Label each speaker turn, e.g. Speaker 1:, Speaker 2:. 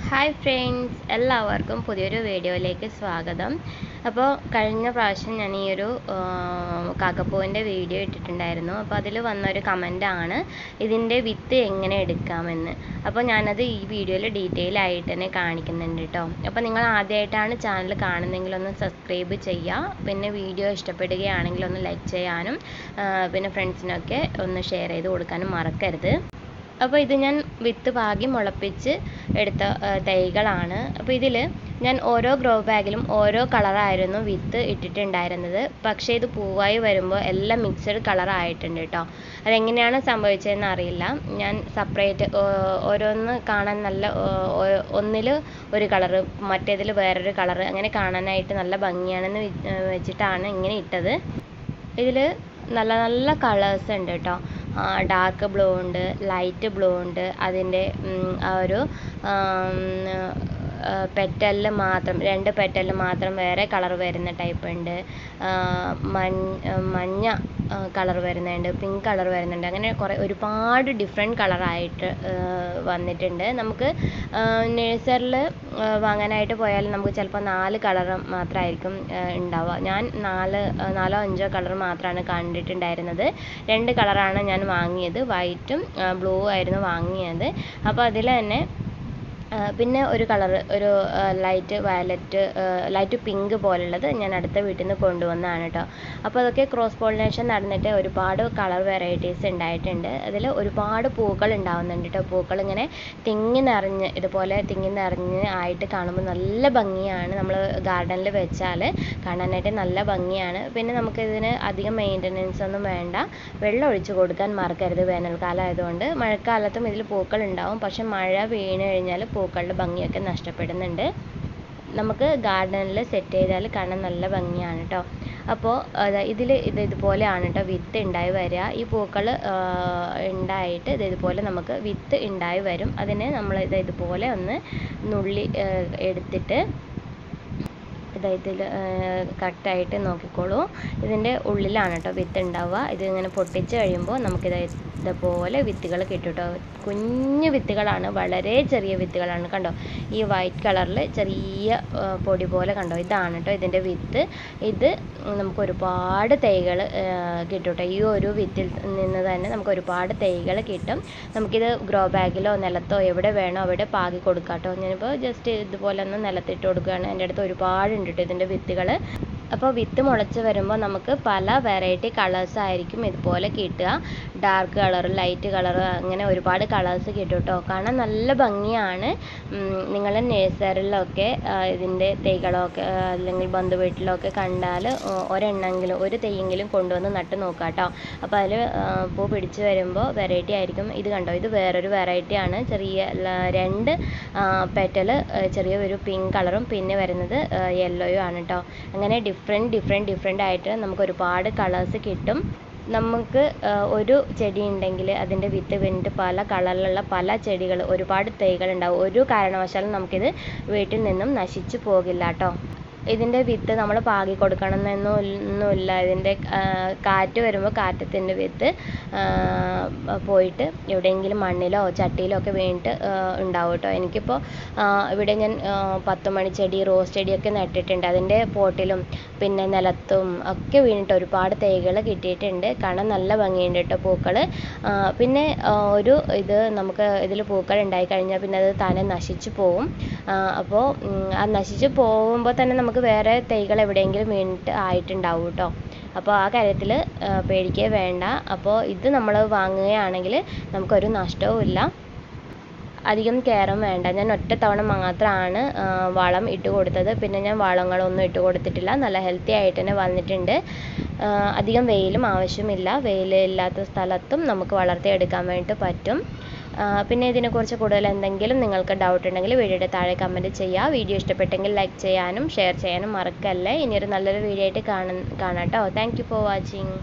Speaker 1: Hi friends, എല്ലാവർക്കും പുതിയൊരു വീഡിയോയിലേക്ക് സ്വാഗതം. അപ്പോൾ കഴിഞ്ഞ പ്രാവശ്യം ഞാൻ ഈ ഒരു കാക്കപ്പൂവിൻ്റെ വീഡിയോ ഇട്ടിട്ടുണ്ടായിരുന്നു. അപ്പോൾ അതിൽ വന്നൊരു കമൻറ്റാണ് ഇതിൻ്റെ വിത്ത് എങ്ങനെ എടുക്കാമെന്ന്. അപ്പോൾ ഞാനത് ഈ വീഡിയോയിൽ ഡീറ്റെയിൽ ആയിട്ട് തന്നെ കാണിക്കുന്നുണ്ട് കേട്ടോ. അപ്പോൾ നിങ്ങൾ ആദ്യമായിട്ടാണ് ചാനൽ കാണുന്നതെങ്കിൽ ഒന്ന് സബ്സ്ക്രൈബ് ചെയ്യുക. പിന്നെ വീഡിയോ ഇഷ്ടപ്പെടുകയാണെങ്കിൽ ഒന്ന് ലൈക്ക് ചെയ്യാനും പിന്നെ ഫ്രണ്ട്സിനൊക്കെ ഒന്ന് ഷെയർ ചെയ്ത് കൊടുക്കാനും മറക്കരുത്. അപ്പോൾ ഇത് ഞാൻ വിത്ത് പാകി മുളപ്പിച്ച് എടുത്ത തൈകളാണ്. അപ്പോൾ ഇതിൽ ഞാൻ ഓരോ ഗ്രോ ബാഗിലും ഓരോ കളറായിരുന്നു വിത്ത് ഇട്ടിട്ടുണ്ടായിരുന്നത്. പക്ഷേ ഇത് പൂവായി വരുമ്പോൾ എല്ലാം മിക്സഡ് കളറായിട്ടുണ്ട് കേട്ടോ. അതെങ്ങനെയാണ് സംഭവിച്ചതെന്ന് അറിയില്ല. ഞാൻ സെപ്പറേറ്റ് ഓരോന്ന് കാണാൻ നല്ല ഒന്നിൽ ഒരു കളറ്, മറ്റേതിൽ വേറൊരു കളറ്, അങ്ങനെ കാണാനായിട്ട് നല്ല ഭംഗിയാണെന്ന് വെച്ചിട്ടാണ് ഇങ്ങനെ ഇട്ടത്. ഇതിൽ നല്ല നല്ല കളേഴ്സ് ഉണ്ട് കേട്ടോ. ഡാർക്ക് ബ്ലൂ ഉണ്ട്, ലൈറ്റ് ബ്ലൂ ഉണ്ട്. അതിൻ്റെ ആ ഒരു പെറ്റലിൽ മാത്രം 2 പെറ്റലിൽ മാത്രം വേറെ കളർ വരുന്ന ടൈപ്പ് ഉണ്ട്. മഞ്ഞ കളർ വരുന്നുണ്ട്, പിങ്ക് കളർ വരുന്നുണ്ട്. അങ്ങനെ ഒരുപാട് ഡിഫറെൻറ്റ് കളറായിട്ട് വന്നിട്ടുണ്ട്. നമുക്ക് നഴ്സറിയിൽ വാങ്ങാനായിട്ട് പോയാൽ നമുക്ക് ചിലപ്പോൾ 4 കളർ മാത്രമായിരിക്കും ഉണ്ടാവുക. ഞാൻ 4 5 കളർ മാത്രമാണ് കണ്ടിട്ടുണ്ടായിരുന്നത്. 2 കളറാണ് ഞാൻ വാങ്ങിയത്, വൈറ്റും ബ്ലൂ ആയിരുന്നു വാങ്ങിയത്. അപ്പോൾ അതിൽ തന്നെ പിന്നെ ഒരു കളർ, ഒരു ലൈറ്റ് വയലറ്റ്, ലൈറ്റ് പിങ്ക് പോലുള്ളത് ഞാൻ അടുത്ത വീട്ടിൽ നിന്ന് കൊണ്ടുവന്നതാണ് കേട്ടോ. അപ്പോൾ അതൊക്കെ ക്രോസ് പോളിനേഷൻ നടന്നിട്ട് ഒരുപാട് കളർ വെറൈറ്റീസ് ഉണ്ടായിട്ടുണ്ട്. അതിൽ ഒരുപാട് പൂക്കൾ ഉണ്ടാവുന്നുണ്ട് കേട്ടോ. പൂക്കൾ ഇങ്ങനെ തിങ്ങി നിറഞ്ഞ്, ഇതുപോലെ തിങ്ങി നിറഞ്ഞ് ആയിട്ട് കാണുമ്പോൾ നല്ല ഭംഗിയാണ്. നമ്മൾ ഗാർഡനിൽ വെച്ചാൽ കാണാനായിട്ട് നല്ല ഭംഗിയാണ്. പിന്നെ നമുക്കിതിന് അധികം മെയിൻ്റനൻസ് ഒന്നും വേണ്ട. വെള്ളം ഒഴിച്ച് കൊടുക്കാൻ മറക്കരുത്. വേനൽക്കാലം ആയതുകൊണ്ട്. മഴക്കാലത്തും ഇതിൽ പൂക്കൾ ഉണ്ടാവും, പക്ഷെ മഴ വീണ് കഴിഞ്ഞാൽ പൂക്കളുടെ ഭംഗിയൊക്കെ നഷ്ടപ്പെടുന്നുണ്ട്. നമുക്ക് ഗാർഡനിൽ സെറ്റ് ചെയ്താൽ കാണാൻ നല്ല ഭംഗിയാണ് കേട്ടോ. അപ്പോൾ ഇതുപോലെയാണ് കേട്ടോ വിത്ത് ഉണ്ടായി വരിക. ഈ പൂക്കൾ ഉണ്ടായിട്ട് ഇതുപോലെ നമുക്ക് വിത്ത് ഉണ്ടായി വരും. അതിനെ നമ്മൾ ഇതുപോലെ ഒന്ന് നുള്ളി എടുത്തിട്ട് ഇതിൽ കറക്റ്റായിട്ട് നോക്കിക്കോളൂ. ഇതിൻ്റെ ഉള്ളിലാണ് കേട്ടോ വിത്ത് ഉണ്ടാവുക. ഇതിങ്ങനെ പൊട്ടിച്ച് കഴിയുമ്പോൾ ഇതുപോലെ വിത്തുകൾ കിട്ടും കേട്ടോ. കുഞ്ഞു വിത്തുകളാണ്, വളരെ ചെറിയ വിത്തുകളാണ്. കണ്ടോ, ഈ വൈറ്റ് കളറിൽ ചെറിയ പൊടി പോലെ കണ്ടോ, ഇതാണ് കേട്ടോ ഇതിൻ്റെ വിത്ത്. ഇത് നമുക്ക് ഒരുപാട് തൈകൾ കിട്ടും കേട്ടോ. ഈ ഒരു വിത്തിൽ നിന്ന് തന്നെ നമുക്ക് ഒരുപാട് തൈകൾ കിട്ടും. നമുക്കിത് ഗ്രോ ബാഗിലോ നിലത്തോ എവിടെ വേണോ അവിടെ പാകി കൊടുക്കാം കേട്ടോ. ഞാനിപ്പോൾ ജസ്റ്റ് ഇതുപോലെ ഒന്ന് നിലത്തിട്ട് കൊടുക്കുകയാണ്. എൻ്റെ അടുത്ത് ഒരുപാടുണ്ട് കേട്ടോ ഇതിൻ്റെ വിത്തുകൾ. അപ്പോൾ വിത്ത് മുളച്ച് വരുമ്പോൾ നമുക്ക് പല വെറൈറ്റി കളേഴ്സ് ആയിരിക്കും ഇതുപോലെ കിട്ടുക. ഡാർക്ക് കളർ, ലൈറ്റ് കളർ, അങ്ങനെ ഒരുപാട് കളേഴ്സ് കിട്ടും കേട്ടോ. കാണാൻ നല്ല ഭംഗിയാണ്. നിങ്ങൾ നഴ്സറിയിലൊക്കെ ഇതിൻ്റെ തൈകളൊക്കെ അല്ലെങ്കിൽ ബന്ധു വീട്ടിലൊക്കെ കണ്ടാൽ ഒരെണ്ണമെങ്കിലും, ഒരു തൈയെങ്കിലും കൊണ്ടുവന്ന് നട്ട് നോക്കുക കേട്ടോ. അപ്പോൾ അതിൽ പൂ പിടിച്ച് വരുമ്പോൾ വെറൈറ്റി ആയിരിക്കും. ഇത് കണ്ടോ, ഇത് വേറൊരു വെറൈറ്റിയാണ്. ചെറിയ 2 പെറ്റൽ, ചെറിയ ഒരു പിങ്ക് കളറും പിന്നെ വരുന്നത് യെല്ലോയും ആണ് കേട്ടോ. അങ്ങനെ ഡിഫറെൻ്റ് ആയിട്ട് നമുക്ക് ഒരുപാട് കളേഴ്സ് കിട്ടും. നമുക്ക് ഒരു ചെടി ഉണ്ടെങ്കിൽ അതിൻ്റെ വിത്ത് വീണിട്ട് പല കളറിലുള്ള പല ചെടികൾ, ഒരുപാട് തൈകൾ ഉണ്ടാവും. ഒരു കാരണവശാലും നമുക്കിത് വീട്ടിൽ നിന്നും നശിച്ചു പോകില്ല കേട്ടോ. ഇതിൻ്റെ വിത്ത് നമ്മൾ പാകി കൊടുക്കണമെന്നൊന്നുമില്ല. ഇതിൻ്റെ കാറ്റ് വരുമ്പോൾ കാറ്റത്തിൻ്റെ വിത്ത് പോയിട്ട് എവിടെയെങ്കിലും മണ്ണിലോ ചട്ടിയിലോ ഒക്കെ വീണിട്ട് ഉണ്ടാവും കേട്ടോ. എനിക്കിപ്പോൾ ഇവിടെ ഞാൻ 10 മണി ചെടി, റോസ് ചെടിയൊക്കെ നട്ടിട്ടുണ്ട്. അതിൻ്റെ പോട്ടിലും പിന്നെ നിലത്തും ഒക്കെ വീണിട്ട് ഒരുപാട് തൈകൾ കിട്ടിയിട്ടുണ്ട്. കാണാൻ നല്ല ഭംഗിയുണ്ട് കേട്ടോ പൂക്കൾ. പിന്നെ ഇത് നമുക്ക് ഇതിൽ പൂക്കൾ ഉണ്ടായി കഴിഞ്ഞാൽ പിന്നെ അത് താനെ നശിച്ചു പോവും. അപ്പോൾ ആ നശിച്ചു പോകുമ്പോൾ തന്നെ നമുക്ക് വേറെ തൈകൾ എവിടെയെങ്കിലും വീണിട്ട് ആയിട്ടുണ്ടാവും കേട്ടോ. അപ്പോൾ ആ കാര്യത്തിൽ പേടിക്കേ വേണ്ട. അപ്പോൾ ഇത് നമ്മൾ വാങ്ങുകയാണെങ്കിൽ നമുക്കൊരു നഷ്ടവും ഇല്ല, അധികം കെയറും വേണ്ട. ഞാൻ ഒറ്റ തവണ മാത്രമാണ് വളം ഇട്ട് കൊടുത്തത്. പിന്നെ ഞാൻ വളങ്ങളൊന്നും ഇട്ട് കൊടുത്തിട്ടില്ല. നല്ല ഹെൽത്തി ആയിട്ട് തന്നെ വന്നിട്ടുണ്ട്. അധികം വെയിലും ആവശ്യമില്ല. വെയിലില്ലാത്ത സ്ഥലത്തും നമുക്ക് വളർത്തിയെടുക്കാൻ വേണ്ടിയിട്ട് പറ്റും. പിന്നെ ഇതിനെക്കുറിച്ച് കൂടുതൽ എന്തെങ്കിലും നിങ്ങൾക്ക് ഡൗട്ട് ഉണ്ടെങ്കിൽ വീഡിയോയുടെ താഴെ കമൻറ്റ് ചെയ്യുക. വീഡിയോ ഇഷ്ടപ്പെട്ടെങ്കിൽ ലൈക്ക് ചെയ്യാനും ഷെയർ ചെയ്യാനും മറക്കല്ലേ. ഇനിയൊരു നല്ലൊരു വീഡിയോ ആയിട്ട് കാണാം കേട്ടോ. Thank you for watching.